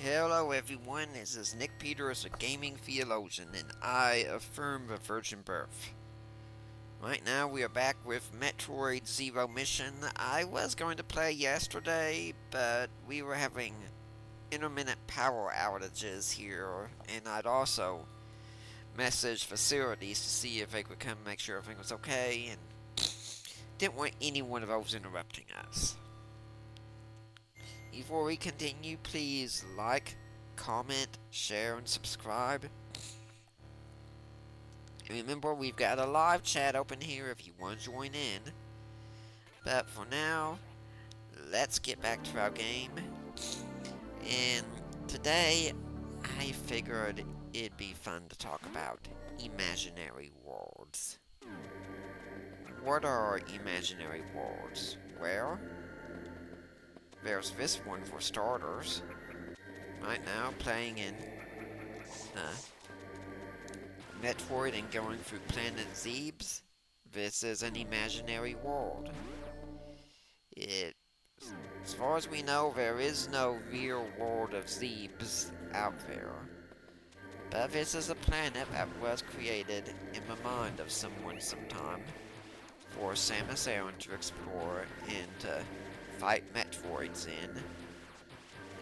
Hello everyone, this is Nick Peters, a gaming theologian, and I affirm the virgin birth. Right now we are back with Metroid Zero Mission. I was going to play yesterday, but we were having intermittent power outages here, and I'd also messaged facilities to see if they could come make sure everything was okay, and didn't want any one of those interrupting us. Before we continue, please like, comment, share, and subscribe. And remember, we've got a live chat open here if you want to join in. But for now, let's get back to our game. And today, I figured it'd be fun to talk about imaginary worlds. What are imaginary worlds? Well, there's this one for starters. Right now, playing in Metroid and going through Planet Zebes. This is an imaginary world. As far as we know, there is no real world of Zebes out there. But this is a planet that was created in the mind of someone sometime for Samus Aran to explore and to fight Metroids in,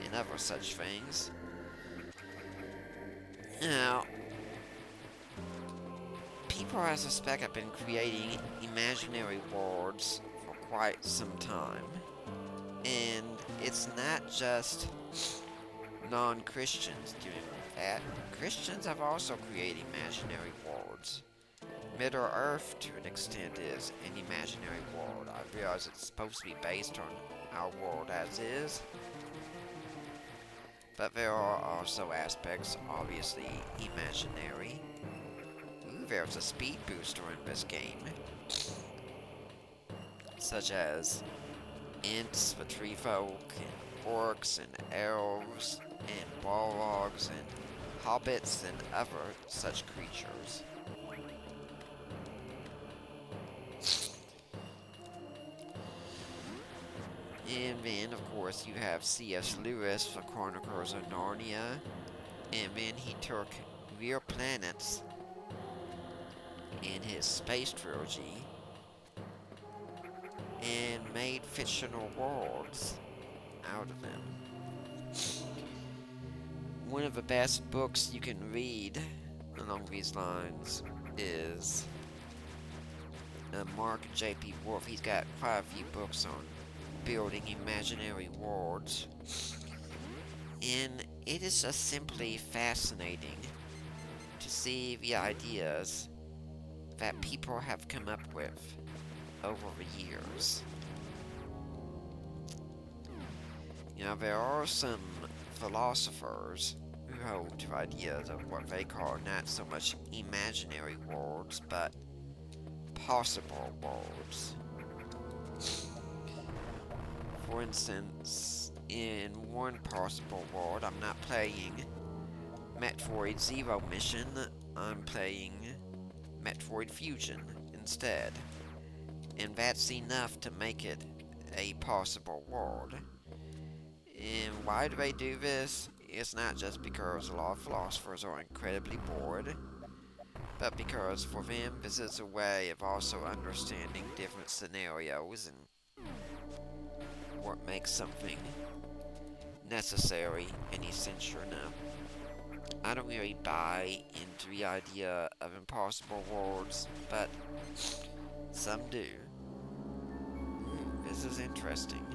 and other such things. Now, people I suspect have been creating imaginary worlds for quite some time. And it's not just non-Christians doing that. Christians have also created imaginary worlds. Middle-earth, to an extent, is an imaginary world. I realize it's supposed to be based on our world as is, but there are also aspects, obviously, imaginary. Ooh, there's a speed booster in this game, such as Ints, the tree folk, and orcs, and elves, and balrogs, and hobbits, and other such creatures. And then, of course, you have C.S. Lewis, The Chronicles of Narnia, and then he took real planets in his space trilogy and made fictional worlds out of them. One of the best books you can read along these lines is Mark J.P. Wolf. He's got quite a few books on building imaginary worlds, and it is just simply fascinating to see the ideas that people have come up with over the years. You know, there are some philosophers who hold to ideas of what they call not so much imaginary worlds, but possible worlds. For instance, in one possible world, I'm not playing Metroid Zero Mission, I'm playing Metroid Fusion instead. And that's enough to make it a possible world. And why do they do this? It's not just because a lot of philosophers are incredibly bored, but because for them this is a way of also understanding different scenarios and what makes something necessary and essential enough. I don't really buy into the idea of impossible worlds, but some do. This is interesting.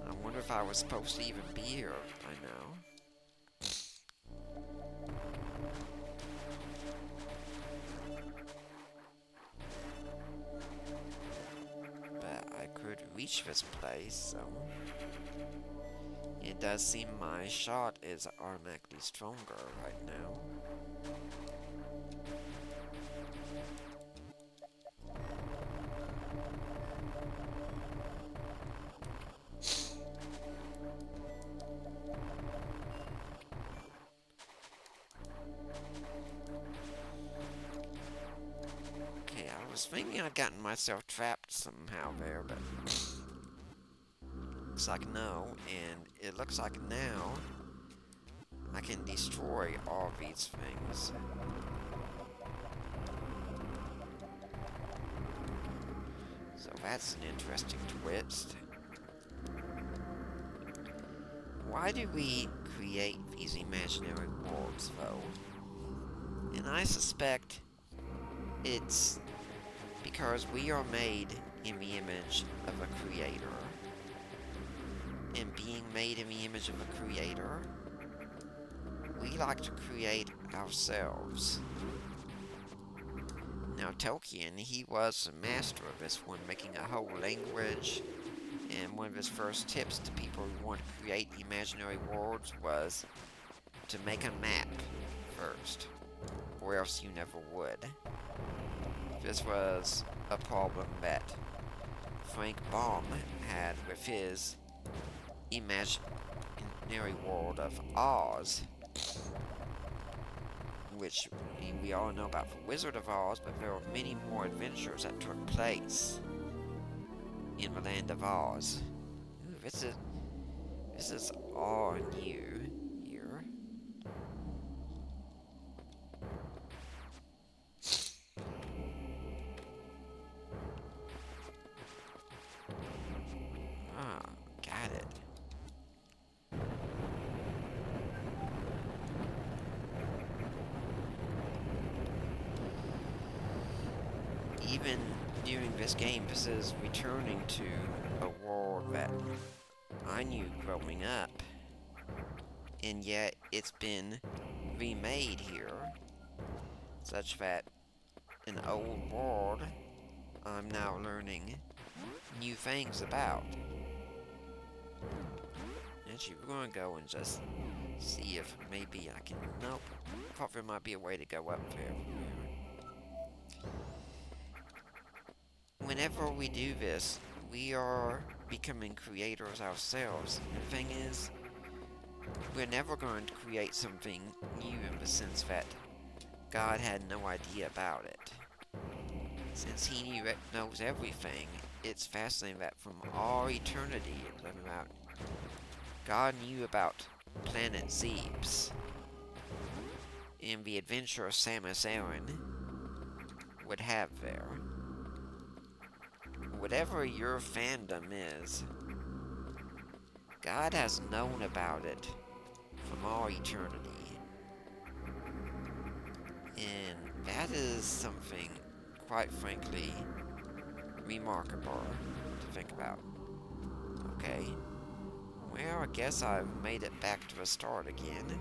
I wonder if I was supposed to even be here by now. Reach this place, so it does seem my shot is automatically stronger right now. Okay, I was thinking I'd gotten myself trapped somehow there, but looks like no, and it looks like now I can destroy all these things. So that's an interesting twist. Why do we create these imaginary worlds, though? And I suspect it's because we are made in the image of a creator. And being made in the image of a creator, we like to create ourselves. Now Tolkien, he was a master of this one, making a whole language, and one of his first tips to people who want to create imaginary worlds was to make a map first, or else you never would. This was a problem that Frank Baum had with his imaginary world of Oz, which we all know about the Wizard of Oz, but there are many more adventures that took place in the land of Oz. Ooh, this is all new here. Ah, got it. Even during this game, this is returning to a world that I knew growing up, and yet it's been remade here, such that an old world I'm now learning new things about. Actually, we're gonna go and just see if maybe I can... Nope. I thought there might be a way to go up there. Whenever we do this, we are becoming creators ourselves. The thing is, we're never going to create something new in the sense that God had no idea about it. Since he knows everything, it's fascinating that from all eternity, God knew about planet Zebes and the adventure Samus Aran would have there. Whatever your fandom is, God has known about it from all eternity. And that is something, quite frankly, remarkable to think about. Okay. Well, I guess I've made it back to the start again.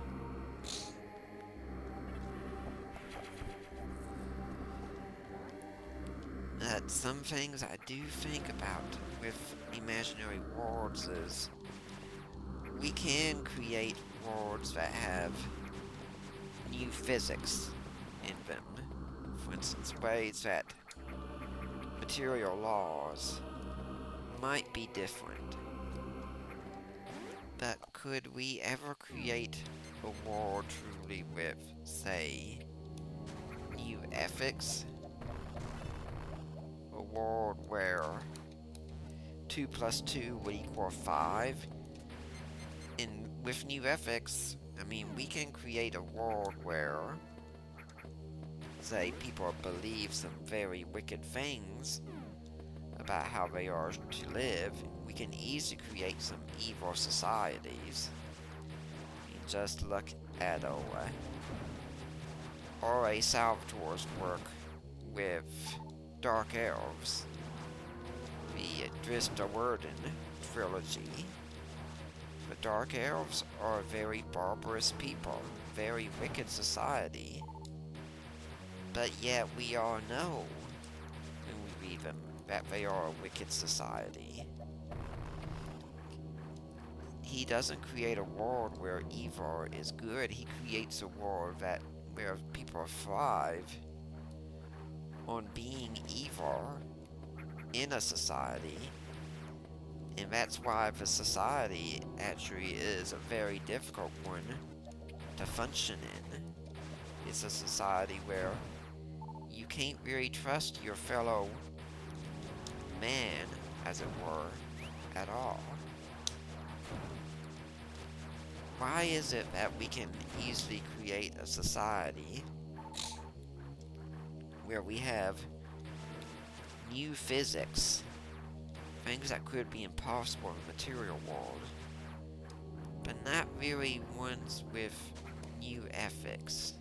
Some things I do think about with imaginary worlds is we can create worlds that have new physics in them. For instance, ways that material laws might be different. But could we ever create a world truly with, say, new ethics? A world where 2 plus 2 would equal 5? And with new ethics, I mean, we can create a world where, say, people believe some very wicked things about how they are to live. We can easily create some evil societies. I mean, just look at R.A. Salvatore's work with Dark Elves, the Drista Worden trilogy. The Dark Elves are a very barbarous people, very wicked society, but yet we all know, when we read them, that they are a wicked society. He doesn't create a world where evil is good, he creates a world where people thrive on being evil in a society, and that's why the society actually is a very difficult one to function in. It's a society where you can't really trust your fellow man, as it were, at all. Why is it that we can easily create a society where we have new physics, things that could be impossible in the material world, but not really ones with new ethics?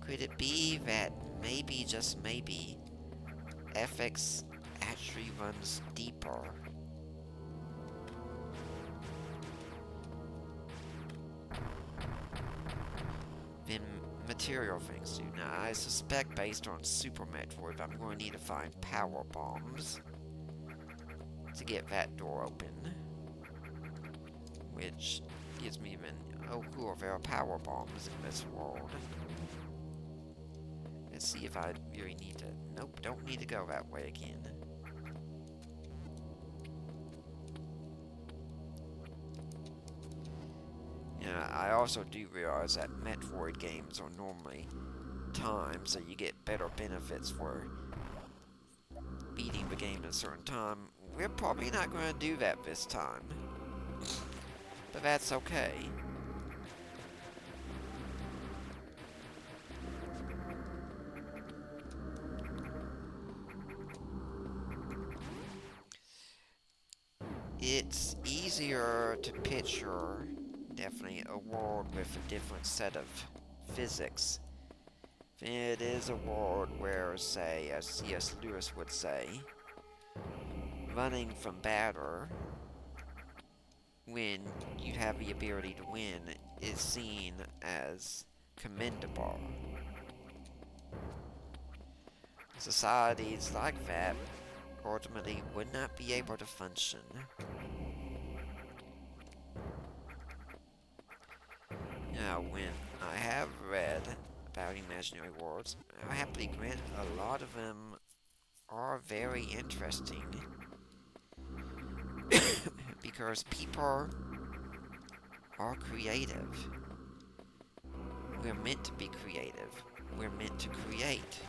Could it be that maybe, just maybe, ethics actually runs deeper than material things do? Now, I suspect based on Super Metroid, I'm going to need to find power bombs to get that door open, which gives me even, oh cool, there are power bombs in this world. Let's see if I really need to, nope, don't need to go that way again. Yeah, I also do realize that Metroid games are normally timed, so you get better benefits for beating the game at a certain time. We're probably not going to do that this time, but that's okay. It's easier to picture, definitely, a world with a different set of physics than it is a world where, say, as C.S. Lewis would say, running from batter when you have the ability to win is seen as commendable. Societies like that ultimately would not be able to function. Now, when I have read about imaginary worlds, I happily grant a lot of them are very interesting because people are creative. We're meant to be creative. We're meant to create.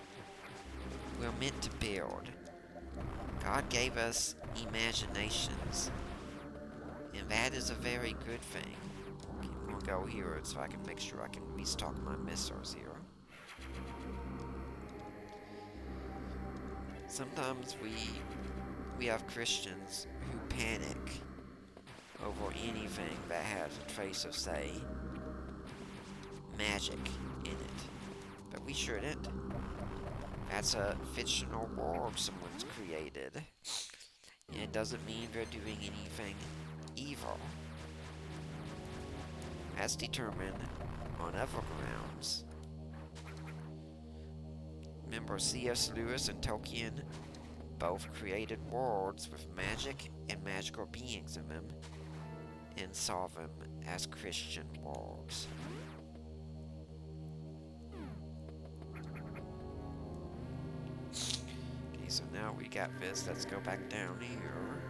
We're meant to build. God gave us imaginations, and that is a very good thing. Okay, I'm gonna go here so I can make sure I can restock my missiles here. Sometimes we have Christians who panic over anything that has a trace of, say, magic in it. But we shouldn't. That's a fictional world someone's created. And it doesn't mean they're doing anything evil. That's determined on other grounds. Remember, C.S. Lewis and Tolkien both created worlds with magic and magical beings in them, and saw them as Christian worlds. Okay, so now we got this. Let's go back down here.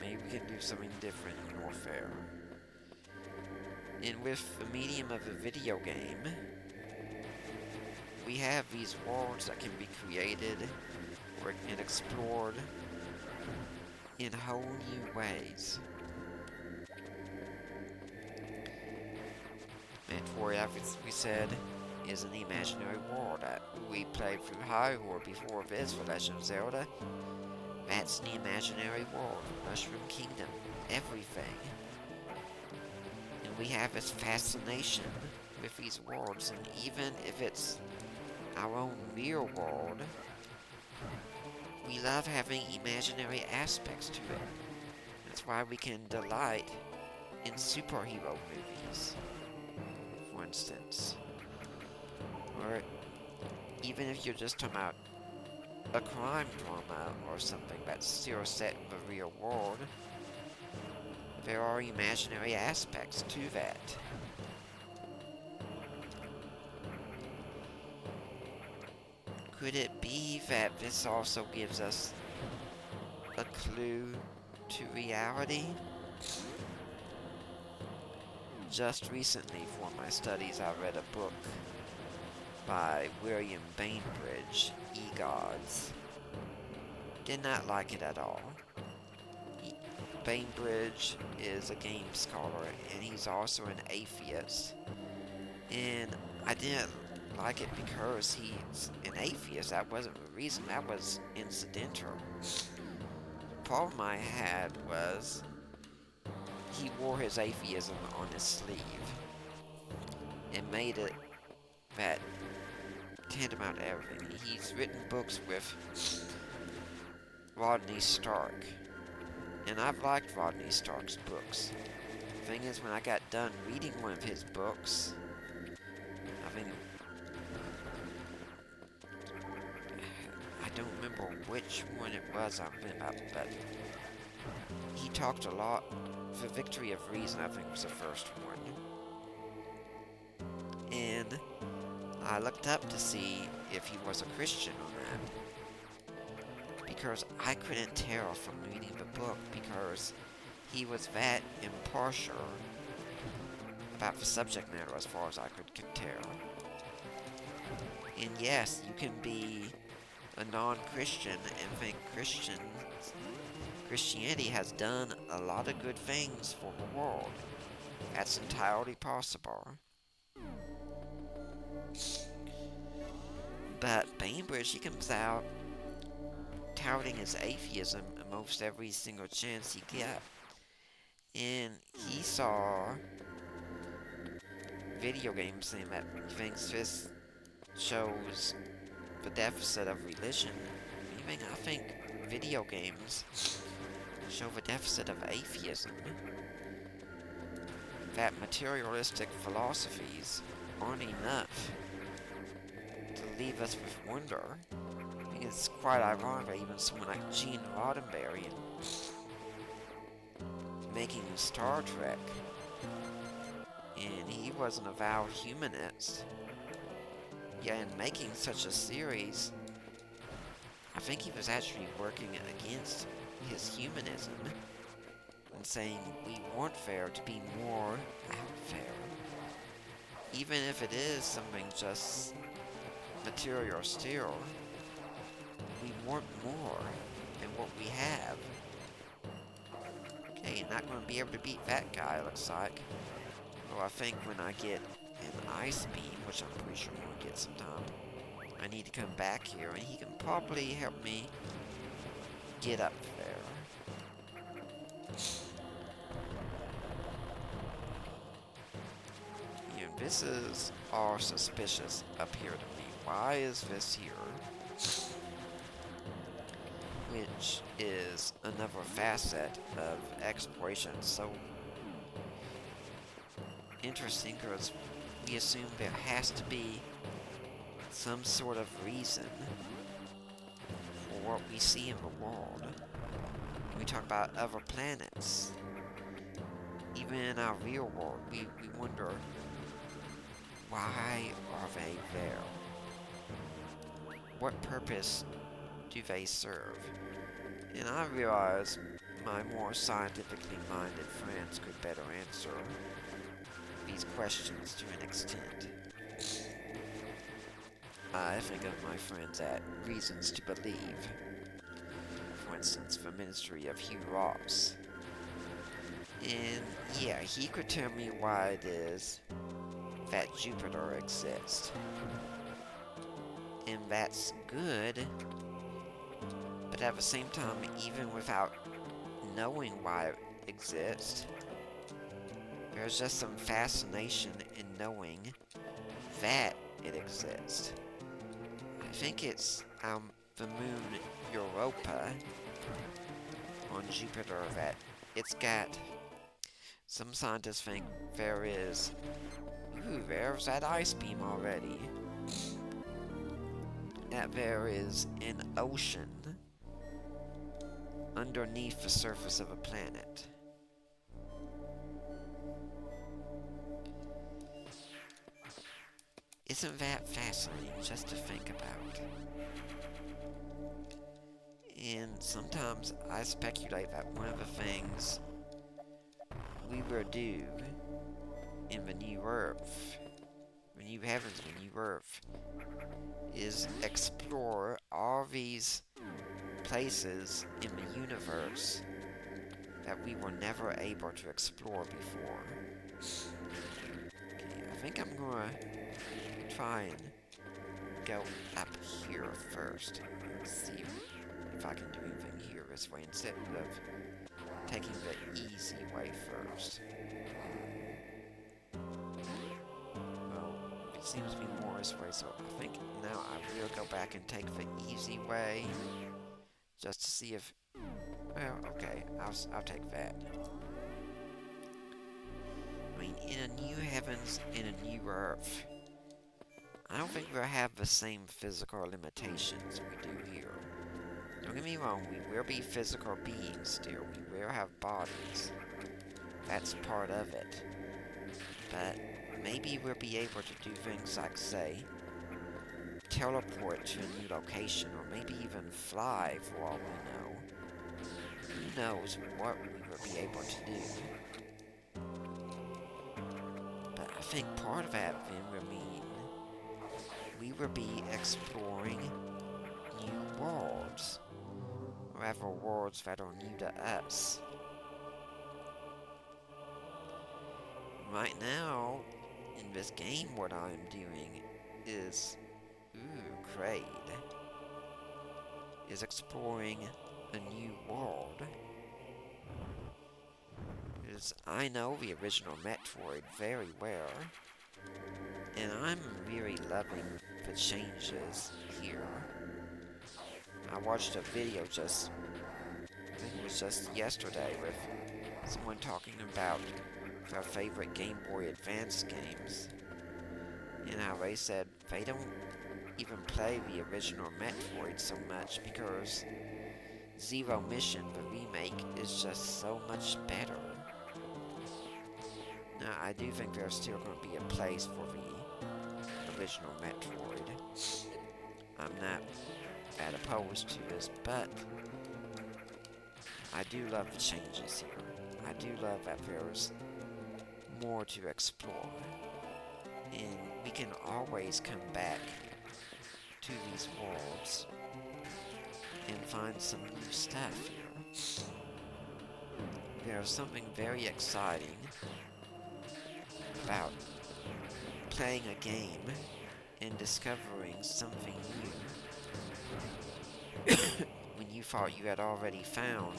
Maybe we can do something different in warfare. And with the medium of a video game, we have these worlds that can be created and explored in whole new ways. Metroid, as we said, is an imaginary world. We played through Hyrule before this for Legend of Zelda. That's the imaginary world. Mushroom Kingdom. Everything. And we have this fascination with these worlds, and even if it's our own real world, we love having imaginary aspects to it. That's why we can delight in superhero movies, for instance. Or even if you're just talking about a crime drama or something that's still set in the real world, there are imaginary aspects to that. Could it be that this also gives us a clue to reality? Just recently, for my studies, I read a book by William Bainbridge, E-Gods. Did not like it at all. Bainbridge is a game scholar, and he's also an atheist. And I didn't like it because he's an atheist. That wasn't the reason. That was incidental. The problem I had was he wore his atheism on his sleeve and made it that tantamount to everything. He's written books with Rodney Stark, and I've liked Rodney Stark's books. The thing is, when I got done reading one of his books, I don't remember which one it was I'm thinking about, but he talked a lot. The Victory of Reason, I think, was the first one. And I looked up to see if he was a Christian or not, because I couldn't tell from reading the book, because he was that impartial about the subject matter as far as I could tell. And yes, you can be a non-Christian and think Christianity has done a lot of good things for the world. That's entirely possible. But Bainbridge, he comes out touting his atheism most every single chance he gets. And he saw video games saying that he thinks this shows the deficit of religion. I think video games show the deficit of atheism. That materialistic philosophies aren't enough to leave us with wonder. I mean, it's quite ironic that even someone like Gene Roddenberry making Star Trek, and he was an avowed humanist. Yeah, in making such a series, I think he was actually working against his humanism and saying we want there to be more out there. Even if it is something just material still, we want more than what we have. Okay, not going to be able to beat that guy, looks like. Well, I think when I get an ice beam, which I'm pretty sure I'm going to get sometime, I need to come back here, and he can probably help me get up there. And this is all suspicious up here to me. Why is this here? Which is another facet of exploration. So interesting, because we assume there has to be some sort of reason for what we see in the world. We talk about other planets. Even in our real world, we wonder, why are they there? What purpose do they serve? And I realize my more scientifically minded friends could better answer these questions to an extent. I think of my friends at Reasons to Believe. For instance, the Ministry of Hugh Ross. And yeah, he could tell me why it is that Jupiter exists. And that's good, but at the same time, even without knowing why it exists, there's just some fascination in knowing that it exists. I think it's the moon Europa on Jupiter that it's got. Some scientists think there is. Ooh, there's that ice beam already. That there is an ocean underneath the surface of a planet. Isn't that fascinating just to think about? And sometimes I speculate that one of the things we will do in the new Earth, the new heavens, the new Earth, is explore all these places in the universe that we were never able to explore before. Okay, I think I'm gonna try and go up here first. See if I can do anything here this way instead of taking the easy way first. Well, it seems to be more this way, so I think now I will go back and take the easy way just to see if. Well, okay, I'll take that. I mean, in a new heavens, in a new earth, I don't think we'll have the same physical limitations we do here. Don't get me wrong, we will be physical beings still. We will have bodies. That's part of it. But maybe we'll be able to do things like, say, teleport to a new location, or maybe even fly for all we know. Who knows what we will be able to do. But I think part of that then will mean we will be exploring new worlds. Or rather worlds that are new to us. Right now, in this game, what I'm doing is, Kraid, is exploring a new world. Because I know the original Metroid very well, and I'm really loving the changes here. I watched a video I think it was just yesterday, with someone talking about their favorite Game Boy Advance games, and how they said they don't even play the original Metroid so much because Zero Mission, the remake, is just so much better. Now, I do think there's still going to be a place for the original Metroid. I'm not that opposed to this, but I do love the changes here. I do love that there's more to explore, and we can always come back to these worlds and find some new stuff here. There's something very exciting about playing a game and discovering something new when you thought you had already found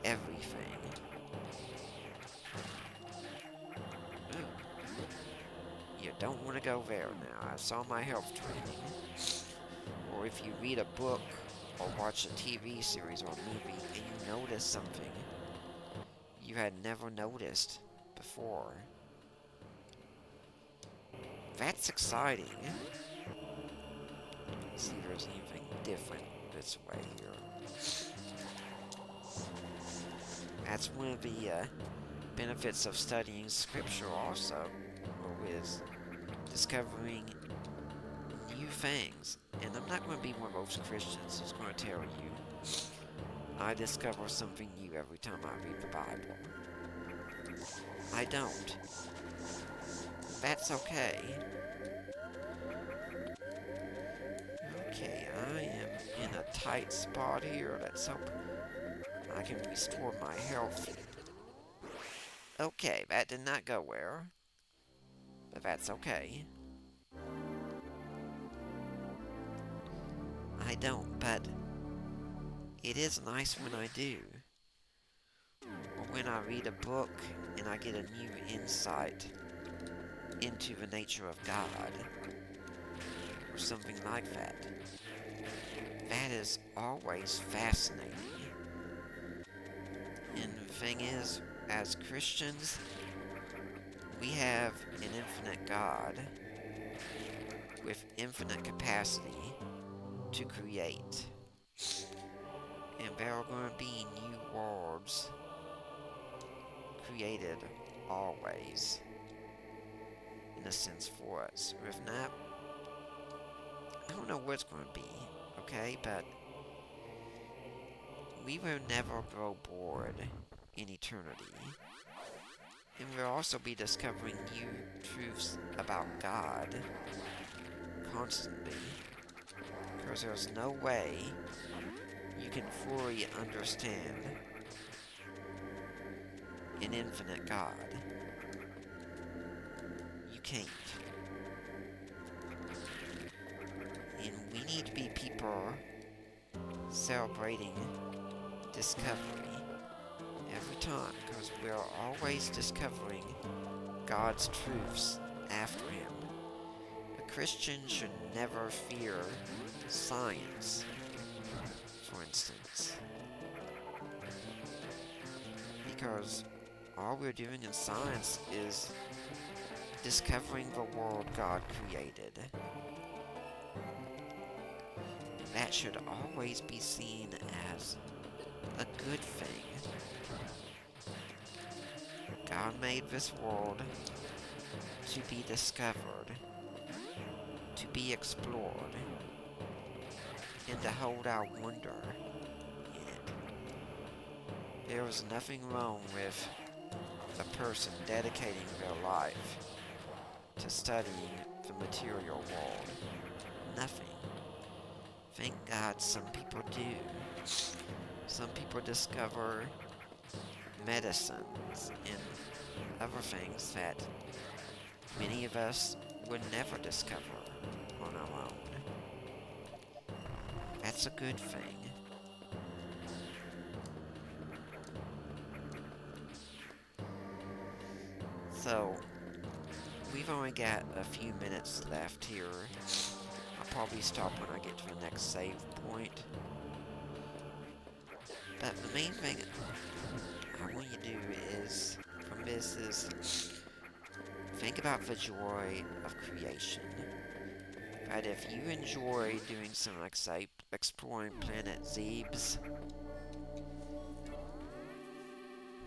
everything. You don't want to go there now. I saw my health training. Or if you read a book or watch a TV series or movie and you notice something you had never noticed before. That's exciting. Let's see if there's anything different this way here. That's one of the benefits of studying scripture also, is discovering new things. And I'm not going to be one of those Christians who's going to tell you I discover something new every time I read the Bible. I don't. That's okay. Okay, I am in a tight spot here. Let's hope I can restore my health. Okay, that did not go well. But that's okay. I don't, but it is nice when I do. Or when I read a book and I get a new insight into the nature of God. Or something like that. That is always fascinating. And the thing is, as Christians, we have an infinite God with infinite capacity to create. And there are going to be new worlds created always, in a sense, for us. Or if not, I don't know what it's going to be, okay? But we will never grow bored in eternity. And we'll also be discovering new truths about God constantly. Because there's no way you can fully understand an infinite God. You can't. And we need to be people celebrating discovery every time, because we're always discovering God's truths after Him. A Christian should never fear science, for instance, because all we're doing in science is discovering the world God created. That should always be seen as a good thing. God made this world to be discovered, to be explored, and to hold our wonder in it. There is nothing wrong with a person dedicating their life to studying the material world. Nothing. Thank God some people do. Some people discover medicines and other things that many of us would never discover on our own. That's a good thing. So, we've only got a few minutes left here. I'll probably stop when I get to the next save point. But the main thing I want you to do is, from this, is think about the joy of creation. That if you enjoy doing something like, say, exploring planet Zebes,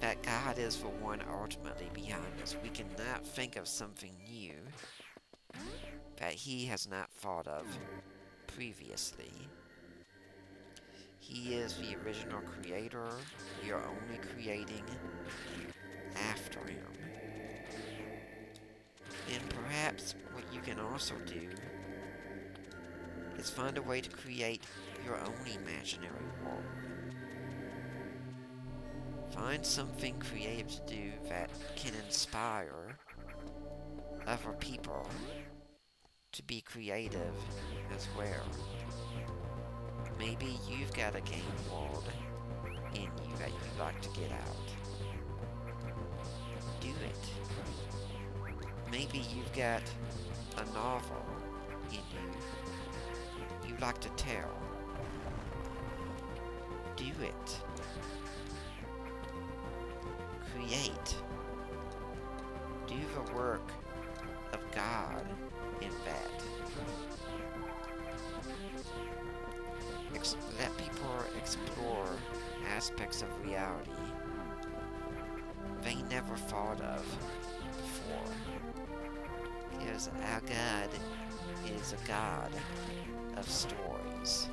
that God is the one ultimately behind us. We cannot think of something new that He has not thought of previously. He is the original creator. We are only creating after Him. And perhaps what you can also do is find a way to create your own imaginary world. Find something creative to do that can inspire other people to be creative as well. Maybe you've got a game world in you that you'd like to get out. Do it. Maybe you've got a novel in you you'd like to tell. Do it. Create. Do the work of God in that. Let people explore aspects of reality they never thought of before. Because our God is a God of stories.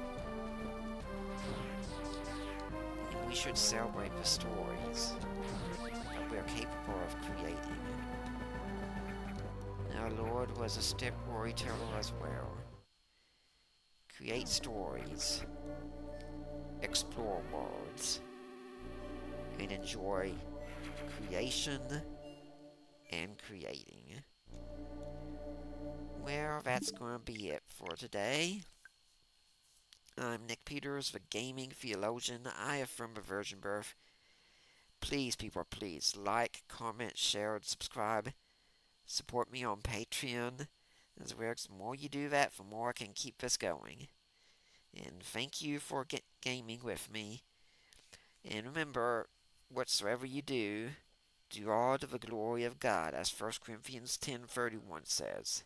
And we should celebrate the stories that we are capable of creating. Our Lord was a storyteller as well. Create stories, explore worlds, and enjoy creation and creating. Well, that's going to be it for today. I'm Nick Peters, the gaming theologian. I affirm the virgin birth. Please, people, please like, comment, share, and subscribe. Support me on Patreon. As well, the more you do that, the more I can keep this going. And thank you for gaming with me. And remember, whatsoever you do, do all to the glory of God, as 1 Corinthians 10:31 says.